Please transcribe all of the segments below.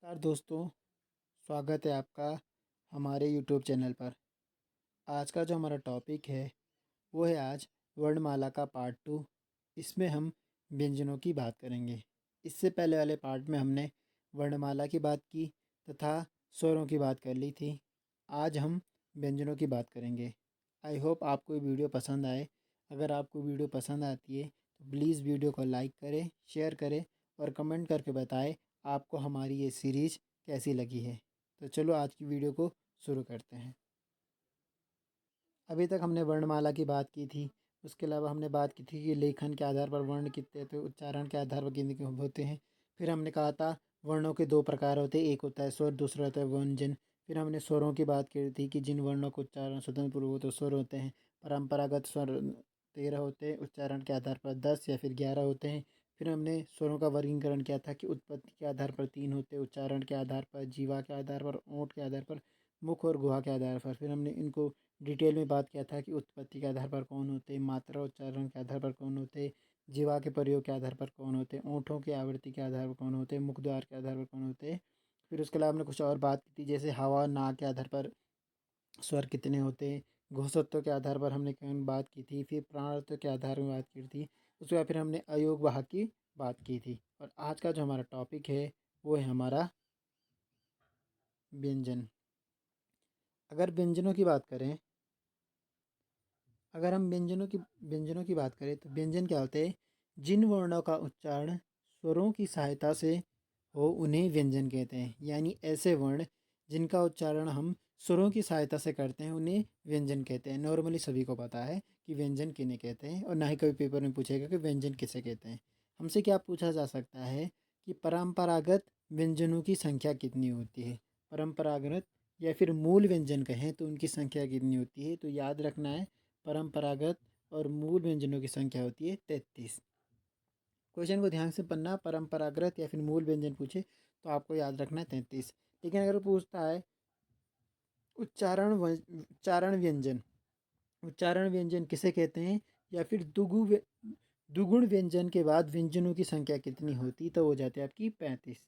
नमस्कार दोस्तों, स्वागत है आपका हमारे यूट्यूब चैनल पर। आज का जो हमारा टॉपिक है वो है आज वर्णमाला का पार्ट 2। इसमें हम व्यंजनों की बात करेंगे। इससे पहले वाले पार्ट में हमने वर्णमाला की बात की तथा स्वरों की बात कर ली थी। आज हम व्यंजनों की बात करेंगे। आई होप आपको ये वीडियो पसंद आए। अगर आपको वीडियो पसंद आती है तो प्लीज़ वीडियो को लाइक करें, शेयर करें और कमेंट करके बताएं आपको हमारी ये सीरीज़ कैसी लगी है। तो चलो आज की वीडियो को शुरू करते हैं। अभी तक हमने वर्णमाला की बात की थी। उसके अलावा हमने बात की थी कि लेखन के आधार पर वर्ण कितने थे, उच्चारण के आधार पर कितने होते हैं। फिर हमने कहा था वर्णों के दो प्रकार होते हैं, एक होता है स्वर, दूसरा होता है व्यंजन। फिर हमने स्वरों की बात की थी कि जिन वर्णों को उच्चारण स्वतंत्र पूर्व हो तो स्वर होते हैं। परंपरागत स्वर 13 होते हैं, उच्चारण के आधार पर 10 या फिर 11 होते हैं। फिर हमने स्वरों का वर्गीकरण किया था कि उत्पत्ति के आधार पर 3 होते हैं, उच्चारण के आधार पर, जीवा के आधार पर, ओंठ के आधार पर, मुख और गुहा के आधार पर। फिर हमने इनको डिटेल में बात किया था कि उत्पत्ति के आधार पर कौन होते हैं, मात्रा उच्चारण के आधार पर कौन होते हैं, जीवा के प्रयोग के आधार पर कौन होते हैं, ओंठों की आवृत्ति के आधार पर कौन होते हैं, मुख द्वार के आधार पर कौन होते हैं। फिर उसके अलावा हमने कुछ और बात की थी, जैसे हवा ना के आधार पर स्वर कितने होते हैं, घोषत्व के आधार पर हमने कौन बात की थी, फिर प्राणत्व के आधार में बात की थी। उसके बाद फिर हमने अयोग वाह की बात की थी। और आज का जो हमारा टॉपिक है वो है हमारा व्यंजन। अगर व्यंजनों की बात करें अगर हम व्यंजनों की बात करें तो व्यंजन क्या होते हैं? जिन वर्णों का उच्चारण स्वरों की सहायता से हो उन्हें व्यंजन कहते हैं। यानी ऐसे वर्ण जिनका उच्चारण हम स्वरों की सहायता से करते हैं उन्हें व्यंजन कहते हैं। नॉर्मली सभी को पता है कि व्यंजन किन्हें कहते हैं, और ना ही कभी पेपर में पूछेगा कि व्यंजन किसे कहते हैं। हमसे क्या पूछा जा सकता है कि परंपरागत व्यंजनों की संख्या कितनी होती है। परंपरागत या फिर मूल व्यंजन कहें तो उनकी संख्या कितनी होती है। तो याद रखना है, परंपरागत और मूल व्यंजनों की संख्या होती है 33। क्वेश्चन को ध्यान से पढ़ना। परंपरागत या फिर मूल व्यंजन पूछे तो आपको याद रखना है 33। लेकिन अगर पूछता है उच्चारण व्यंजन किसे कहते हैं, या फिर दुगुण व्यंजन के बाद व्यंजनों की संख्या कितनी होती, तो हो जाती है आपकी 35।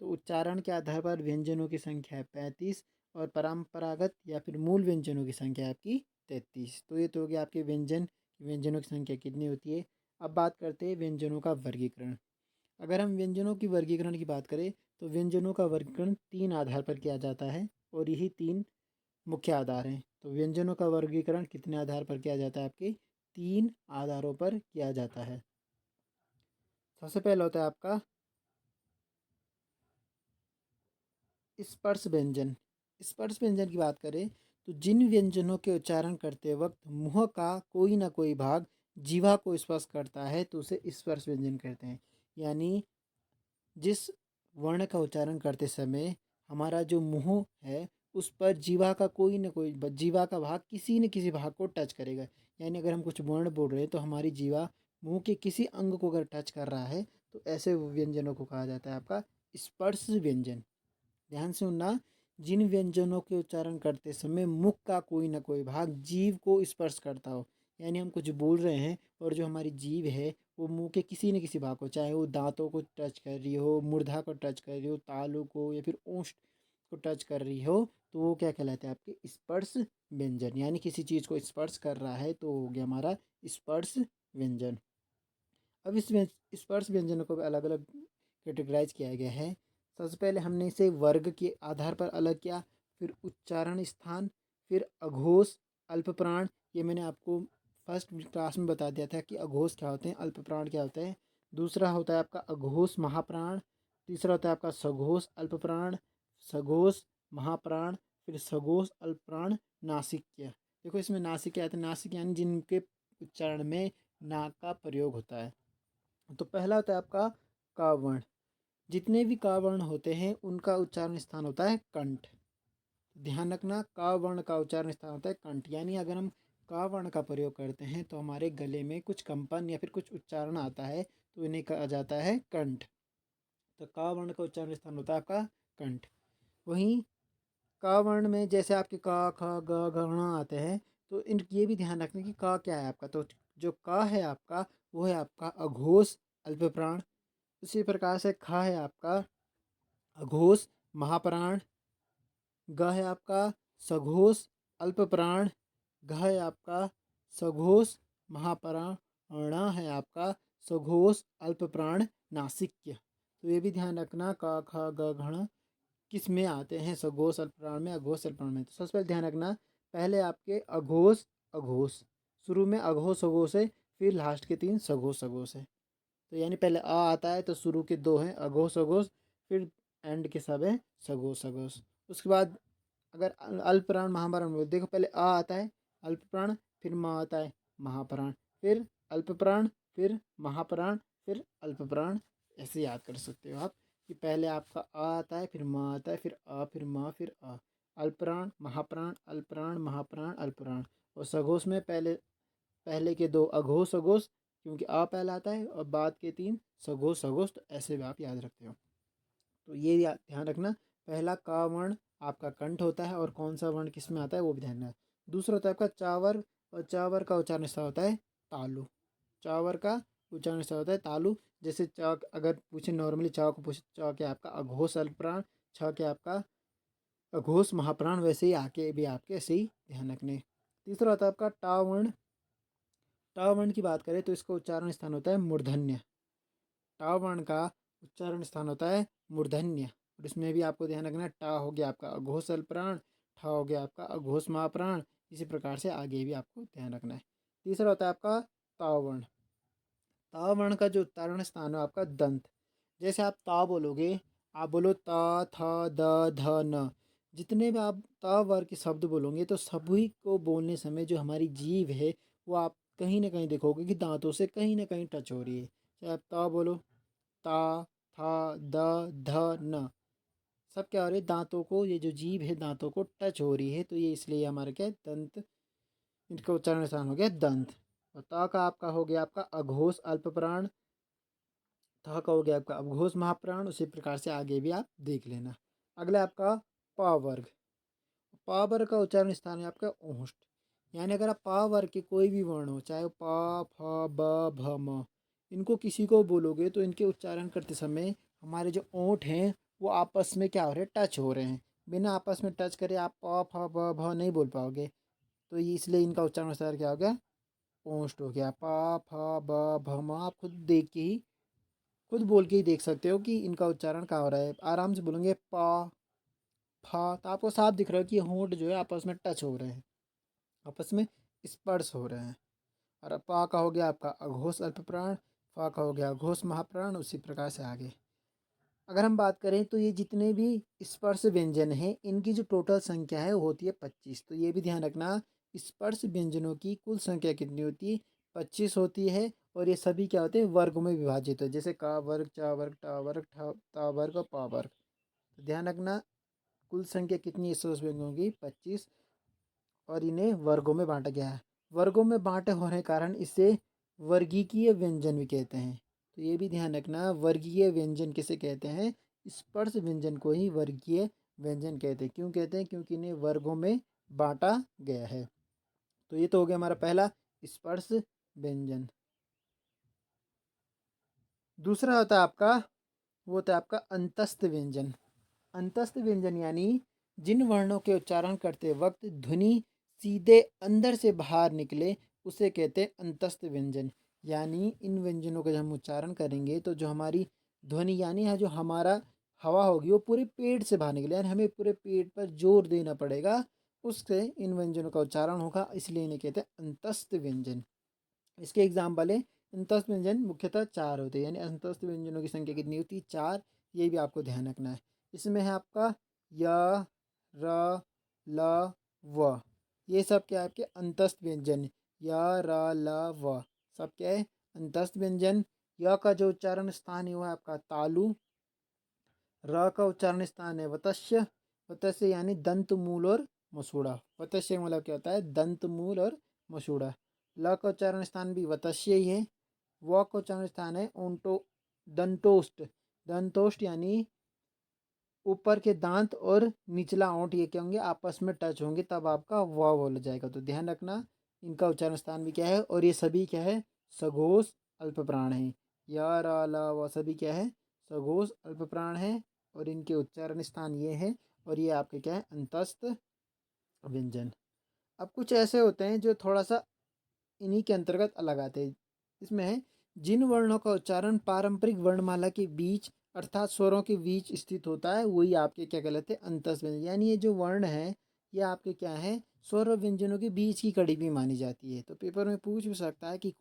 तो उच्चारण के आधार पर व्यंजनों की संख्या है 35 और परंपरागत या फिर मूल व्यंजनों की संख्या है आपकी 33। तो ये तो हो गया आपके व्यंजनों की संख्या कितनी होती है। अब बात करते हैं व्यंजनों का वर्गीकरण। अगर हम व्यंजनों की वर्गीकरण की बात करें तो व्यंजनों का वर्गीकरण 3 आधार पर किया जाता है, और यही 3 मुख्य आधार हैं। तो व्यंजनों का वर्गीकरण कितने आधार पर किया जाता है? आपके 3 आधारों पर किया जाता है। सबसे पहला होता है आपका स्पर्श व्यंजन। स्पर्श व्यंजन की बात करें तो जिन व्यंजनों के उच्चारण करते वक्त मुंह का कोई ना कोई भाग जीवा को स्पर्श करता है तो उसे स्पर्श व्यंजन कहते हैं। यानी जिस वर्ण का उच्चारण करते समय हमारा जो मुंह है उस पर जीवा का कोई ना कोई जीवा का भाग किसी न किसी भाग को टच करेगा। यानी अगर हम कुछ वर्ण बोल रहे हैं तो हमारी जीवा मुंह के किसी अंग को अगर टच कर रहा है तो ऐसे व्यंजनों को कहा जाता है आपका स्पर्श व्यंजन। ध्यान से सुनना, जिन व्यंजनों के उच्चारण करते समय मुख का कोई ना कोई भाग जीव को स्पर्श करता हो। यानी हम कुछ बोल रहे हैं और जो हमारी जीव है वो मुंह के किसी न किसी भाग को, चाहे वो दांतों को टच कर रही हो, मूर्धा को टच कर रही हो, तालू को या फिर ओष्ठ को टच कर रही हो, तो वो क्या कहलाते हैं? आपके स्पर्श व्यंजन। यानी किसी चीज़ को स्पर्श कर रहा है तो हो गया हमारा स्पर्श व्यंजन। अब इस स्पर्श व्यंजनों को अलग अलग कैटेगराइज किया गया है। सबसे पहले हमने इसे वर्ग के आधार पर अलग किया, फिर उच्चारण स्थान, फिर अघोष, अल्पप्राण। ये मैंने आपको फर्स्ट क्लास में बता दिया था कि अघोष क्या होते हैं, अल्पप्राण क्या होते हैं। दूसरा होता है आपका अघोष महाप्राण, तीसरा होता है आपका सघोष अल्पप्राण, सघोष महाप्राण, फिर सघोष अल्पप्राण, नासिक्य। देखो इसमें नासिक क्या आते हैं? नासिक यानी जिनके उच्चारण में नाक का प्रयोग होता है। तो पहला होता है आपका का वर्ण। जितने भी का वर्ण होते हैं उनका उच्चारण स्थान होता है कंठ। ध्यान रखना, का वर्ण का उच्चारण स्थान होता है कंठ। यानी अगर हम का वर्ण का प्रयोग करते हैं तो हमारे गले में कुछ कंपन या फिर कुछ उच्चारण आता है तो इन्हें कहा जाता है कंठ। तो का वर्ण का उच्चारण स्थान होता है आपका कंठ। वहीं का वर्ण में जैसे आपके का ख ग घ ङ आते हैं, तो इन ये भी ध्यान रखना कि का क्या है आपका। तो जो का है आपका वो है आपका अघोष अल्पप्राण। उसी प्रकार से खा है आपका अघोष महाप्राण। ग है आपका सघोष अल्प प्राण। घ है आपका सघोष महाप्राण। ण है आपका सघोष अल्प प्राण नासिक्य। तो ये भी ध्यान रखना, क ख ग घ किस में आते हैं, सघोष अल्प प्राण में, अघोष अल्प प्राण में। तो सबसे पहले ध्यान रखना, पहले आपके अघोष अघोष, शुरू में अघोष अघोष है, फिर लास्ट के 3 सघोष सघोष है। तो यानी पहले आ आता है तो शुरू के 2 हैं अघोष अघोष, फिर एंड के सब है सघोष सघोष। उसके बाद अगर अल्प प्राण महाप्राण में देखो, पहले आ आता है अल्प प्राण, फिर म आता है महाप्राण, फिर अल्प प्राण, फिर महाप्राण, फिर अल्प प्राण। ऐसे याद कर सकते हो आप कि पहले आपका आ आता है, फिर म आता है, फिर अ, फिर म, फिर अ। अल्पप्राण महाप्राण अल्पप्राण महाप्राण अल्पप्राण। और सघोष में पहले पहले के 2 अघोष अघोष, क्योंकि आ पहला आता है, और बाद के 3 सघोष सघोष। तो ऐसे भी आप याद रखते हो। तो ये ध्यान रखना, पहला का वर्ण आपका कंठ होता है, और कौन सा वर्ण किस में आता है वो भी ध्यान रखना। दूसरा होता है आपका चावर, और चावर का उच्चारण ऐसा होता है तालु। चावर का उच्चारण ऐसा होता है तालु। जैसे च अगर पूछे नॉर्मली च को पूछे, च के आपका अघोष अल्पप्राण, छ के आपका अघोष महाप्राण, वैसे ही आके भी आपके ऐसे ही ध्यान रखने। तीसरा होता है आपका टा वर्ण। टा वर्ण की बात करें तो इसका उच्चारण स्थान होता है मूर्धन्य। टा वर्ण का उच्चारण स्थान होता है मूर्धन्य। और इसमें भी आपको ध्यान रखना, टा हो गया आपका अघोष अल्पप्राण, ठा हो गया आपका अघोष महाप्राण। इसी प्रकार से आगे भी आपको ध्यान रखना है। तीसरा होता है आपका ता वर्ण। ता वर्ण का जो उच्चारण स्थान है आपका दंत। जैसे आप ता बोलोगे, आप बोलो ता थ द ध न। जितने भी आप ता वर्ग के शब्द बोलोगे तो सभी को बोलने समय जो हमारी जीभ है वो आप कहीं ना कहीं देखोगे कि दांतों से कहीं ना कहीं टच हो रही है। चाहे आप ता बोलो, ता था द ध न, सब क्या हो रही है, दांतों को, ये जो जीभ है दांतों को टच हो रही है। तो ये इसलिए हमारा क्या है दंत, इनका उच्चारण स्थान हो गया दंत। और ता का आपका हो गया आपका अघोष अल्पप्राण, था का हो गया आपका अघोष महाप्राण। उसी प्रकार से आगे भी आप देख लेना। अगला आपका पा वर्ग। पा वर्ग का उच्चारण स्थान है आपका ओष्ठ। यानी अगर आप पा वर्ग के कोई भी वर्ण हो, चाहे वो पा फ ब भ म, इनको किसी को बोलोगे तो इनके उच्चारण करते समय हमारे जो ओंठ हैं वो आपस में क्या हो रहे हैं, टच हो रहे हैं। बिना आपस में टच करे आप प फ ब भ नहीं बोल पाओगे। तो ये इसलिए इनका उच्चारण स्थान क्या हो गया, ओष्ठ हो गया। पा फ ब भ म, आप खुद देख के ही, खुद बोल के ही देख सकते हो कि इनका उच्चारण कहाँ हो रहा है। आराम से बोलेंगे पा फा, तो आपको साफ दिख रहा है कि होंठ जो है आपस में टच हो रहे हैं, आपस में स्पर्श हो रहे हैं। और पा का हो गया आपका अघोष अल्पप्राण, फा का हो गया अघोष महाप्राण। उसी प्रकार से आगे अगर हम बात करें तो ये जितने भी स्पर्श व्यंजन हैं इनकी जो टोटल संख्या है वो होती है 25। तो ये भी ध्यान रखना, स्पर्श व्यंजनों की कुल संख्या कितनी होती है, 25 होती है। और ये सभी क्या होते हैं, वर्ग में विभाजित है। जैसे का वर्ग, चा वर्ग, टा वर्ग, ता वर्ग और पा वर्ग। तो ध्यान रखना, कुल संख्या कितनी है स्पर्श व्यंजनों की, 25। और इन्हें वर्गों में बांटा गया है। वर्गों में बांटे होने के कारण इसे वर्गीकीय व्यंजन भी कहते हैं। तो ये भी ध्यान रखना, वर्गीय व्यंजन किसे कहते हैं, स्पर्श व्यंजन को ही वर्गीय व्यंजन कहते हैं। क्यों कहते हैं, क्योंकि इन्हें वर्गों में बांटा गया है। तो ये तो हो गया हमारा पहला स्पर्श व्यंजन। दूसरा होता है आपका, वो होता है आपका अंतस्थ व्यंजन। अंतस्थ व्यंजन यानी जिन वर्णों के उच्चारण करते वक्त ध्वनि सीधे अंदर से बाहर निकले उसे कहते हैं अंतस्थ व्यंजन। यानी इन व्यंजनों का जब हम उच्चारण करेंगे तो जो हमारी ध्वनि यानी है, जो हमारा हवा होगी वो पूरे पेट से बाहर निकले, यानी हमें पूरे पेट पर जोर देना पड़ेगा, उससे इन व्यंजनों का उच्चारण होगा। इसलिए इन्हें कहते हैं अंतस्थ व्यंजन। इसके एग्जाम्पल है, अंतस्थ व्यंजन मुख्यतः 4 होते हैं। यानी अंतस्थ व्यंजनों की संख्या कितनी होती है, 4। ये भी आपको ध्यान रखना है। इसमें है आपका य, र, ल, व। ये सब क्या है आपके अंतस्थ व्यंजन। य, र, ल, व सब क्या है, अंतस्थ व्यंजन। य का जो उच्चारण स्थान है वो है आपका तालु। र का उच्चारण स्थान है वतस्य। वतस्य यानी दंत मूल और मसूड़ा। वतस्य मतलब क्या होता है, दंत मूल और मसूड़ा। ल का उच्चारण स्थान भी वतस्य ही है। व का उच्चारण स्थान है ओंटो, दंतोष्ट। दंतोष्ट यानी ऊपर के दांत और निचला ओंठ ये क्या होंगे, आपस में टच होंगे, तब आपका व बोला जाएगा। तो ध्यान रखना, इनका उच्चारण स्थान भी क्या है, और ये सभी क्या है, सघोष अल्प प्राण है। या रा ला व सभी क्या है, सघोष अल्प प्राण है। और इनके उच्चारण स्थान ये हैं और ये आपके क्या है अंतस्थ व्यंजन। अब कुछ ऐसे होते हैं जो थोड़ा सा इन्हीं के अंतर्गत अलग आते हैं। इसमें है जिन वर्णों का उच्चारण पारंपरिक वर्णमाला के बीच अर्थात स्वरों के बीच स्थित होता है वही आपके क्या कहलाते हैं अंतस्थ व्यंजन। यानी ये जो वर्ण है ये आपके क्या है स्वर और व्यंजनों के बीच की कड़ी भी मानी जाती है। तो पेपर में पूछ भी सकता है कि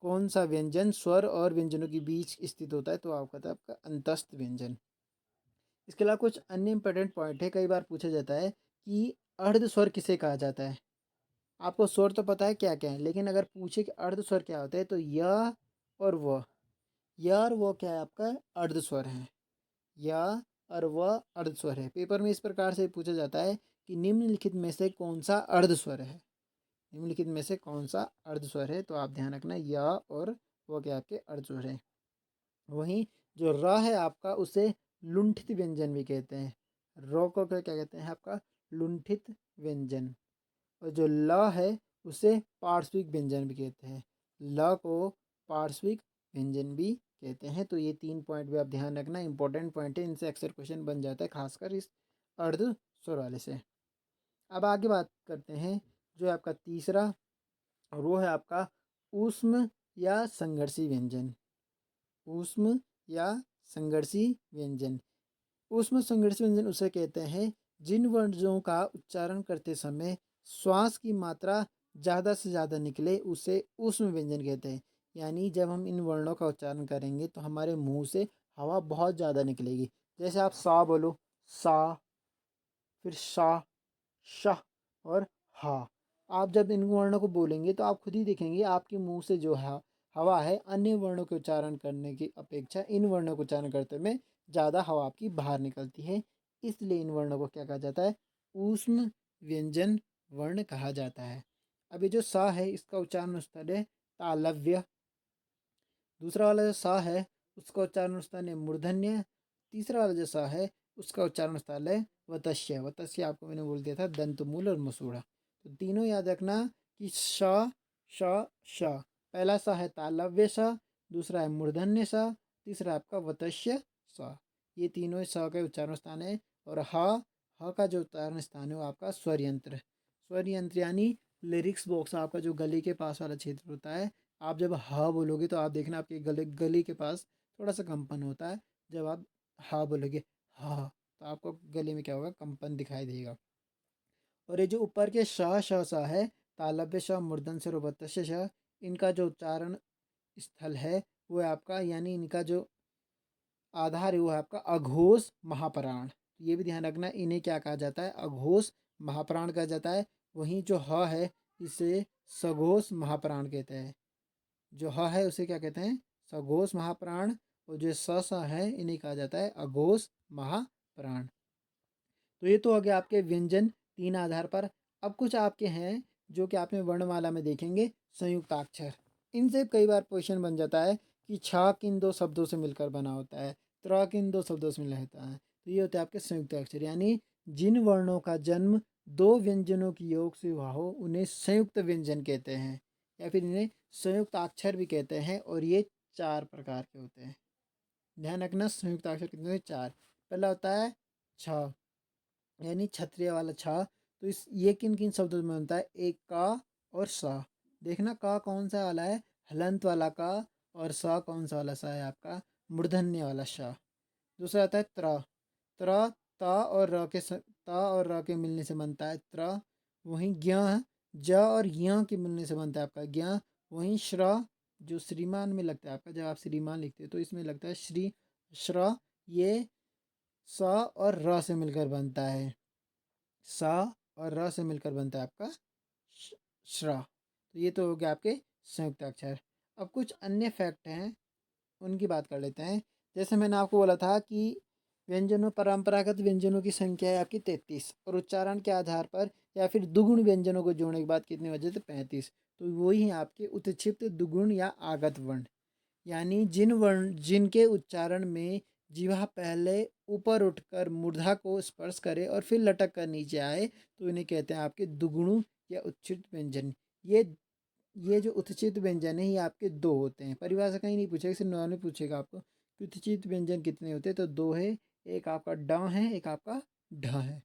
कौन सा व्यंजन स्वर और व्यंजनों के बीच स्थित होता है, तो आपका था आपका अंतस्थ व्यंजन। इसके अलावा कुछ अन्य इंपॉर्टेंट पॉइंट है, कई बार पूछा जाता है कि अर्ध स्वर किसे कहा जाता है। आपको स्वर तो पता है क्या क्या है, लेकिन अगर पूछे कि अर्ध स्वर क्या होता है तो यह और वह, यह और वो क्या है आपका अर्ध स्वर है। यह और वह अर्ध स्वर है। पेपर में इस प्रकार से पूछा जाता है कि निम्नलिखित में से कौन सा अर्ध स्वर है। निम्नलिखित में से कौन सा अर्ध स्वर है, तो आप ध्यान रखना यह और वो क्या आपके अर्ध स्वर है। वहीं जो र है आपका उसे लुंठित व्यंजन भी कहते हैं। र को क्या कहते हैं आपका लुंठित व्यंजन। और जो ल है उसे पार्श्विक व्यंजन भी कहते हैं। ल को पार्श्विक व्यंजन भी कहते हैं। तो ये 3 पॉइंट भी आप ध्यान रखना, इंपॉर्टेंट पॉइंट है, इनसे अक्सर क्वेश्चन बन जाता है खासकर इस अर्ध स्वर वाले से। अब आगे बात करते हैं जो है आपका तीसरा, और वो है आपका ऊष्म या संघर्षी व्यंजन। ऊष्म या संघर्षी व्यंजन। ऊष्म संघर्षी व्यंजन उसे कहते हैं जिन वर्णों का उच्चारण करते समय श्वास की मात्रा ज़्यादा से ज़्यादा निकले उसे ऊष्म व्यंजन कहते हैं। यानी जब हम इन वर्णों का उच्चारण करेंगे तो हमारे मुंह से हवा बहुत ज़्यादा निकलेगी। जैसे आप सा बोलो, सा, फिर शा, शाह और हा। आप जब इन वर्णों को बोलेंगे तो आप खुद ही देखेंगे आपके मुंह से जो है हवा है अन्य वर्णों के उच्चारण करने की अपेक्षा इन वर्णों को उच्चारण करते में ज़्यादा हवा आपकी बाहर निकलती है। इसलिए इन वर्णों को क्या कहा जाता है ऊष्म व्यंजन वर्ण कहा जाता है। अब ये जो सा है इसका उच्चारण स्थल है तालव्य। दूसरा वाला जो सा है उसका उच्चारण स्थान है मूर्धन्य। तीसरा वाला जो सा है उसका उच्चारण स्थल है वतस्य। वतस्य आपको मैंने बोल दिया था दंतमूल और मसूड़ा। तो तीनों याद रखना कि श श श। पहला सा है तालव्य सा, दूसरा है मूर्धन्य सा, तीसरा आपका वतस्य सा। ये तीनों स के उच्चारण स्थान है। और ह का जो उच्चारण स्थान है वो आपका स्वर यंत्र। स्वर यंत्र यानी लिरिक्स बॉक्स, आपका जो गले के पास वाला क्षेत्र होता है। आप जब हा बोलोगे तो आप देखना आपके गले के पास थोड़ा सा कंपन होता है। जब आप हा बोलोगे हा तो आपको गले में क्या होगा कंपन दिखाई देगा। और ये जो ऊपर के शाह शाह सा है तालव्य शाह मूर्धन से रोबत्स्य शाह, इनका जो उच्चारण स्थल है वो है आपका, यानी इनका जो आधार है वो है आपका अघोष महाप्राण। ये भी ध्यान रखना इन्हें क्या कहा जाता है अघोष महाप्राण कहा जाता है। वहीं जो ह है इसे सघोष महाप्राण कहते हैं। जो ह है उसे क्या कहते हैं सघोष महाप्राण। और जो स है इन्हें कहा जाता है अघोष महाप्राण। तो ये तो हो गया आपके व्यंजन 3 आधार पर। अब कुछ आपके हैं जो कि आपने वर्णमाला में देखेंगे संयुक्ताक्षर। इनसे कई बार क्वेश्चन बन जाता है कि छ किन 2 शब्दों से मिलकर बना होता है, त्र किन 2 शब्दों से मिला होता है। तो ये होते हैं आपके संयुक्ताक्षर, यानी जिन वर्णों का जन्म 2 व्यंजनों की योग से हुआ हो उन्हें संयुक्त व्यंजन कहते हैं, या फिर इन्हें संयुक्ताक्षर भी कहते हैं। और ये 4 प्रकार के होते हैं। ध्यान रखना संयुक्ताक्षर कितने हैं 4। पहला होता है छ, यानी क्षत्रिय वाला छ। तो इस ये किन किन शब्दों में बनता है एक का और सा। देखना का कौन सा वाला है हलंत वाला का, और सा कौन सा वाला सा है आपका मूर्धन्य वाला सा। दूसरा आता है त्र। त्र ता और र के ता और र के मिलने से बनता है त्र। वहीं ज्ञ ज और य के मिलने से बनता है आपका ज्ञ। वहीं श्र जो श्रीमान में लगता है आपका, जब आप श्रीमान लिखते हैं तो इसमें लगता है श्री श्र। ये स और र से मिलकर बनता है, सा और र से मिलकर बनता है आपका श्रा। तो ये तो हो गया आपके संयुक्त अक्षर। अब कुछ अन्य फैक्ट हैं उनकी बात कर लेते हैं। जैसे मैंने आपको बोला था कि व्यंजनों परंपरागत व्यंजनों की संख्या है आपकी 33, और उच्चारण के आधार पर या फिर दुगुण व्यंजनों को जोड़ने के बाद कितने बचे थे 35। तो वही हैं आपके उत्क्षिप्त दुगुण या आगत वर्ण। यानी जिनके उच्चारण में जीवा पहले ऊपर उठकर मूर्धा को स्पर्श करे और फिर लटक कर नीचे आए तो इन्हें कहते हैं आपके दुगुणु या उच्चित व्यंजन। ये जो उत्चित व्यंजन है ये आपके 2 होते हैं। परिभाषा कहीं नहीं पूछेगा, सिर्फ नॉर्मल पूछेगा आपको कि उत्चित व्यंजन कितने होते हैं, तो 2 है। एक आपका ड है, एक आपका ढ है।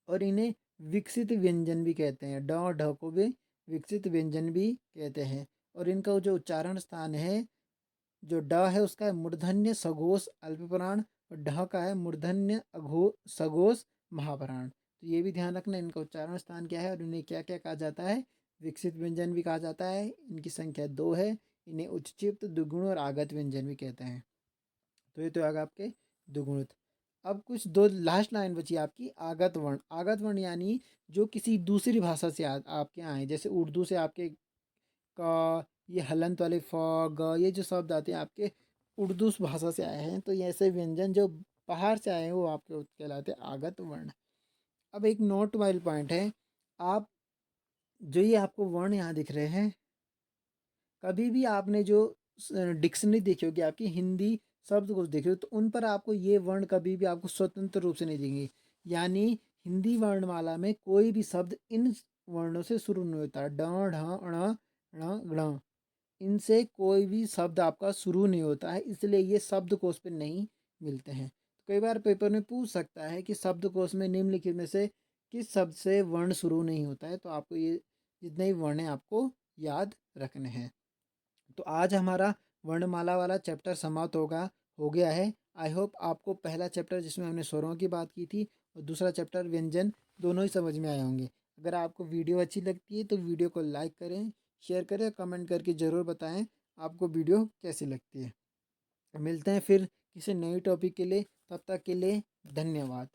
और इन्हें विकसित व्यंजन भी कहते हैं। ड और ढ को भी विकसित व्यंजन भी कहते हैं। और इनका जो उच्चारण स्थान है, जो ड है उसका है मूर्धन्य सघोष अल्पप्राण, और ढ का है मूर्धन्य सघोष महाप्राण। तो ये भी ध्यान रखना, इनका उच्चारण स्थान क्या है और इन्हें क्या क्या कहा जाता है। विकसित व्यंजन भी कहा जाता है। इनकी संख्या 2 है। इन्हें उच्चिप्त, दुगुण और आगत व्यंजन भी कहते हैं। तो ये तो आगे आपके दुगुणित। अब कुछ दो लास्ट लाइन बची आपकी आगत वर्ण। आगत वर्ण यानी जो किसी दूसरी भाषा से आपके आए, जैसे उर्दू से आपके का, ये हलंत वाले फ ग, ये जो शब्द आते हैं आपके उर्दू भाषा से आए हैं। तो ये ऐसे व्यंजन जो बाहर से आए हैं वो आपके कहलाते हैं आगत वर्ण। अब एक नोट वाइल पॉइंट है, आप जो ये आपको वर्ण यहाँ दिख रहे हैं, कभी भी आपने जो डिक्शनरी देखी होगी आपकी, हिंदी शब्दकोश देखे हो, तो उन पर आपको ये वर्ण कभी भी आपको स्वतंत्र रूप से नहीं देंगे। यानी हिंदी वर्णमाला में कोई भी शब्द इन वर्णों से शुरू नहीं होता। ड ढ ण ण गण, इनसे कोई भी शब्द आपका शुरू नहीं होता है, इसलिए ये शब्दकोश पे नहीं मिलते हैं। तो कई बार पेपर में पूछ सकता है कि शब्दकोश में निम्नलिखित में से किस शब्द से वर्ण शुरू नहीं होता है। तो आपको ये जितने भी वर्ण हैं आपको याद रखने हैं। तो आज हमारा वर्णमाला वाला चैप्टर समाप्त हो गया है। आई होप आपको पहला चैप्टर जिसमें हमने स्वरों की बात की थी और दूसरा चैप्टर व्यंजन, दोनों ही समझ में आए होंगे। अगर आपको वीडियो अच्छी लगती है तो वीडियो को लाइक करें, शेयर करें, कमेंट करके ज़रूर बताएं आपको वीडियो कैसी लगती है। मिलते हैं फिर किसी नई टॉपिक के लिए, तब तक के लिए धन्यवाद।